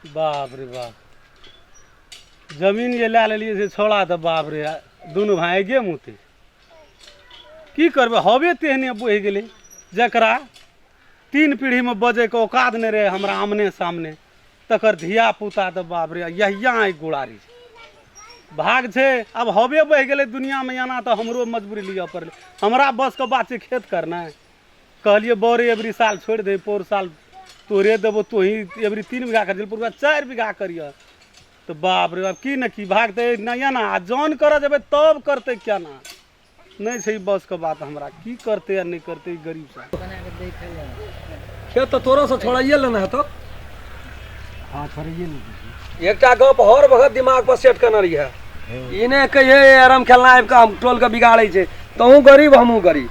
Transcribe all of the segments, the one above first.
बाप रे बाप, जमीन जे लै लेलिए से छोड़ा तो बाप रे दुनू भाई गे मुते की करबे। हवे तेहने बहि गेलै जकरा 3 पीढ़ी में बजे के औकात नहीं रहे हमरा आमने सामने, तकर धिया पुता तो बाप रे यहिया गुड़ारी भाग छे। अब हवे बहि गेलै दुनिया में एना तो हमरो मजबूरी लिया पड़लै। हमरा बस के बात छै खेत करना। कहलिए बोरे एवरी साल छोड़ दे, पोर साल तोरे देबो, तो ही एवरी 3 बीघा कर पूरा 4 बीघा करिए। तो बाप रे बाप की न की भागते नहीं ना, जान कर जब तब करते क्या ना, नहीं छै बस के बात। हमरा की करते या नहीं करते गरीब सा खेत तो तोरा से छोड़ाइए लेना है तो। हाँ छोड़ाइए ले। एकटा गप हर वक्त दिमाग पर सेट करना रही है। इने कहिए आराम खेलना आबि के हम टोल के बिगाड़े छे, तहूँ गरीब हमहूँ गरीब।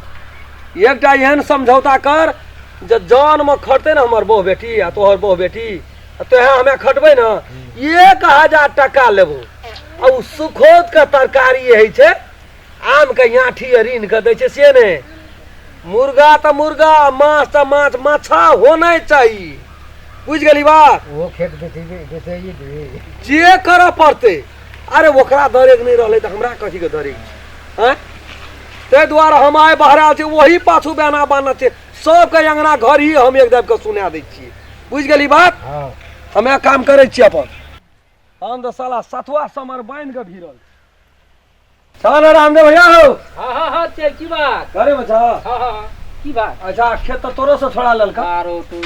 एकटा एहन समझौता कर जे जान में खटते ना हमर बहु बेटी आ तोहर बहु बेटी, तो हमें खटबे ना 1000 टका लेबो। आ सुखोत के तरकारी है छे, आम के आठी रीन के दे छे से ने। मुर्गा तो मुर्गा, माछ तो माछ, माछा होना चाहिए। बुझ गली बात। वो खेत बेचैए दे जे कर पड़ते। अरे ओकरा दरेक नहीं रहले तो हमरा कथी के दरेक हैं। ते द्वारा हम आए बहरा छे, वही पाछू बहना बान्ह छे, सबके अंगना घर ही हम एक दब के सुना दै छिए। बुझ गली बात। हाँ हमें काम करे छिए अपन। हम तो साला सतुआ समर बांध के भीरल छान रामदेव भैया हो। हाँ हाँ ते की बात। अरे बच्चा हाँ हाँ की बात। अच्छा खेत तो तोरो से छोड़ा ललका। आरो तो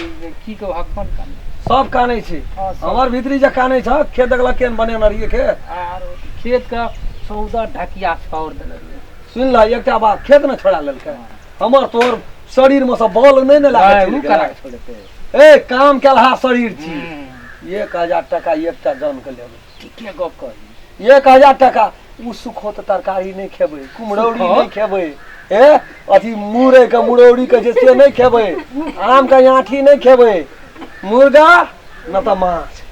की को हकन कान सब काने छे हाँ, सब। हमर भीतरी जे काने छ खेत देखला केन बने न रहिए के। आरो खेत का सौदा ढकिया छोड़ देले। सुन ला एकटा बात, खेत न छोड़ा ललका। हमर तोर शरीर में सब बल नहीं न लागे उ छे। करा छोड़ते ए काम केलहा शरीर छी। 1000 टका एकटा जान के लेबे। ठीके गप कही। 1000 टका उ सुखोत तरकारी नहीं खेबे, कुमरौरी नहीं खेबे, ए अथी मुरे के मुरौरी के जे से नहीं खेबे, आम के आठी नहीं खेबे, मुर्गा न त माछ।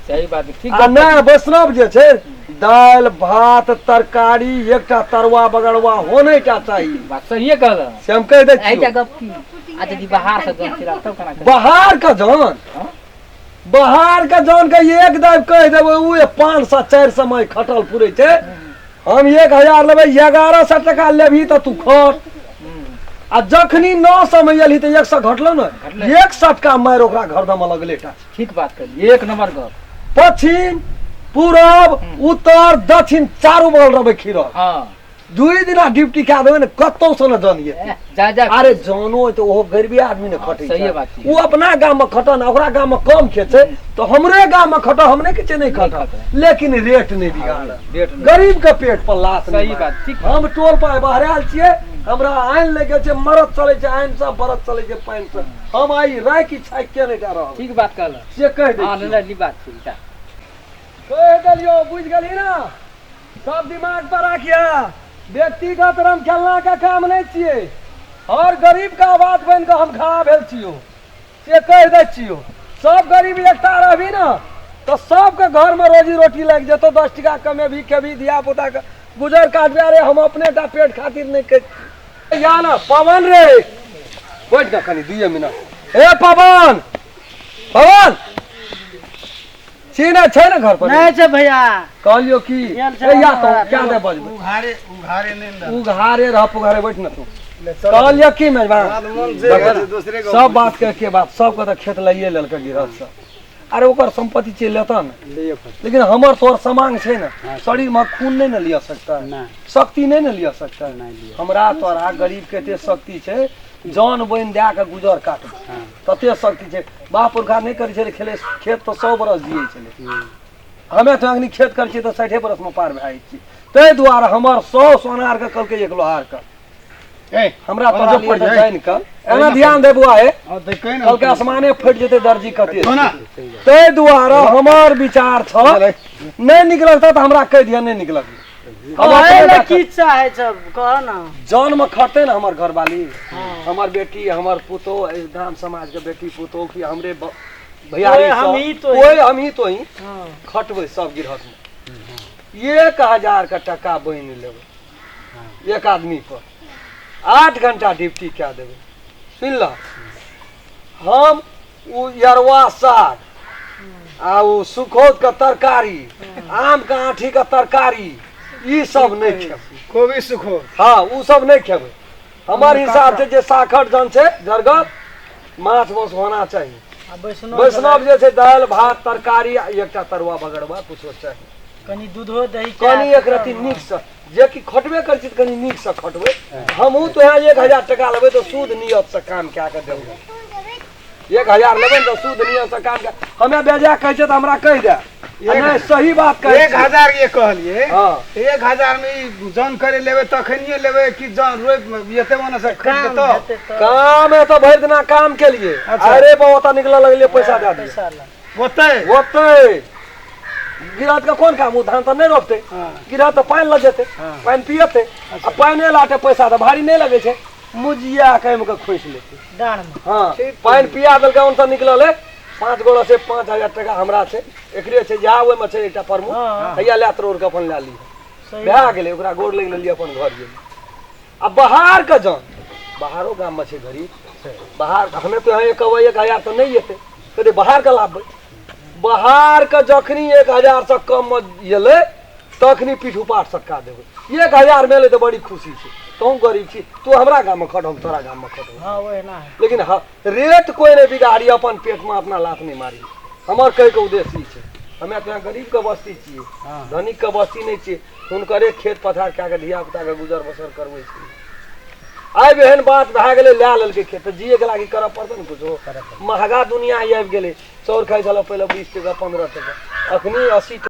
सही बात है, ठीक आ ना वैष्णव जे छे दाल भात तरकारी एकटा तरुआ बगड़वा होने का चाहिए। बात सही है कहला। से हम कह दे ऐटा गप की आज यदि बाहर से गप फिरा तब कना कर। बाहर का जान, बाहर का जान के एक दाब कह देबे उ 500 400 में खटल पुरे छे। हम 1000 लेबे, 1100 टका लेबही तो तू खट। आ जखनी 900 में एलही तो 100 घटलो न, 160 का मार ओकरा घर दम लगले टा। ठीक बात करी, एक नंबर गप। पश्चिम पूरब उत्तर दक्षिण चारों बगल रहे खीरल। हाँ 2 दिना ड्यूटी क्या देवे न कतौ से न जानिए। जा जा अरे जानो तो वो गरीबी आदमी ने खटे। सही बात है। वो अपना गांव में खटन, ओकरा गांव में कम खेत छे तो हमरे गांव में खट, हमने के नहीं खट, लेकिन रेट नहीं बिगाड़। गरीब के पेट पर लात नहीं। सही बात ठीक। हम टोल पर बहराल छिए, हमरा आइन लेके छे, मरद चले छे, आइन सब बरद चले छे पानी से। हम आई राय की छाक के नहीं रह। ठीक बात कहला। से कह दे। हां ले ली बात ठीक है। कह दलियो, बुझ गली ना। सब दिमाग पर रखिया, व्यक्तिगत रम खेलना का काम नहीं छिए। और गरीब का आवाज बन के हम खड़ा भेल छियो से कह दे छियो। सब गरीब एकता रहबी ना तो सबके घर में रोजी रोटी लग जतो। 10 टका कमे भी खेबी, धिया पुता के गुजर काटबे। अरे हम अपने टा पेट खातिर नहीं कर या ना। पवन रे बैठ ना कनी 2 मिनट। ए पवन, पवन सीना छै ना घर पर? नहीं छे भैया। कहलियो की ए या तो क्या दे बजबे उघारे उघारे नहीं उघारे रह पुघारे बैठ ना तू। कहलियो की मेजबान दूसरे सब बात के बात सबके तो खेत लइए लेल के गिरत से। अरे ओकर संपत्ति चल लेता न, लेकिन हमर तोर समांग छे ना, शरीर में खून नहीं न लिया सकता, शक्ति नहीं न लिया सकता। हमरा तोरा गरीब के ते शक्ति छे, जान बन दे के गुजर काट तते शक्ति छे। बाप पुरखा नहीं करे छे खेले खेत तो 100 बरस जिए छे। हमें तो अग्नि खेत कर छी तो 60 बरस में पार भाई छी। ते द्वारा हमर 100 सोनार के कल के 1 लोहार का हमरा तोरा लिए तो जाइन का एना ध्यान दे बुआ है। कल के आसमाने फट जेते दर्जी कते। ते द्वारा हमर विचार छ नहीं निकलता तो हमरा कह दिया नहीं निकलत। हम की चाहे सब कह ना। जान में खटते ना हमर घर वाली, हमर बेटी, हमर पुतो, ग्राम समाज के बेटी पुतो की हमरे भैयारी हम ही तो कोई हम ही तो ही खटबे सब गिरहत में। 1000 का टका बन लेबे एक आदमी पर, 8 घंटा ड्यूटी क्या देवे। सुन ला हम उ यरवा साग आ उ सुखोत का तरकारी, आम का आठी का तरकारी, ई सब नहीं खेबै। कोबी सुखो हाँ उ सब नहीं खेबै। हमार हिसाब से जे साखर जन छै जरगत माछ मांस होना चाहिए। वैष्णव जे छै दाल भात तरकारी आ एकटा तरुआ बगड़वा कुछो चाहिए। कनी दूधो दही कनी एक रति नीक से जे कि खटबे कर छी कनी नीक से खटबै। हमहू तो यहाँ 1000 टका लेबै तो सूद नियत से काम कए के देबै। 1000 लेबै तो सूद नियत से काम के हमें बेजा कहै छै त हमरा कहि दे। नहीं सही बात कहै छी। 1000 ये कहलिए हाँ 1000 में ई जन करे लेबै तखनिए लेबै कि जन रोप एते मन से खरीद तो काम है तो भर दिना काम के लिए। अरे बहुत निकल लगले पैसा दे दिए ओते गिरहत का कौन काम धान तो नहीं रोपते। गिरहत तो पानी लग जेते पानी पियते आ पानी लाटे पैसा तो भारी नहीं लगे छे। मुजिया कह के खोस लेते डांड में। हाँ पानी पिया देलकै उनसे निकलल है 5 गोड़ा से 5000 टका हमरा छै। एकरे छै जा ओय में छै एकटा प्रमुख हैया ला तोड़ के अपन ला ली भए गेलै ओकरा गोड़ लग लेलिए अपन घर गेली। अब बाहर का जान बाहरो गाम में छै गरीब बाहर हमें तो यहाँ कहबै 1000 तो नहीं एते तो बाहर का लाभबै। बाहर का जखनी 1000 से कम में एले तखनी पीठ उपाट सक्का देबै। 1000 में ले तो बड़ी खुशी छै। तुम गरीब छी तू हमरा गाम में खट हम तोरा गाम में खट। हाँ वो है ना है। लेकिन हाँ रेट कोई नहीं बिगाड़ी अपन पेट में अपना लात नहीं मारी। हमार कह के उद्देश्य ई छै हमें तो यहाँ गरीब के बस्ती छियै धनिक के बस्ती नहीं छियै। हुनकरे खेत पथार कए के धिया पुता के गुजर बसर करबै छियै। आइ एहन बात भए गेलै लए लेलकै खेत तऽ जिए के लागी करऽ पड़तै ने कुछो। महगा दुनिया आबि गेलै चाउर खाइ छल पहिले 20 टका 15 टका अखनी 80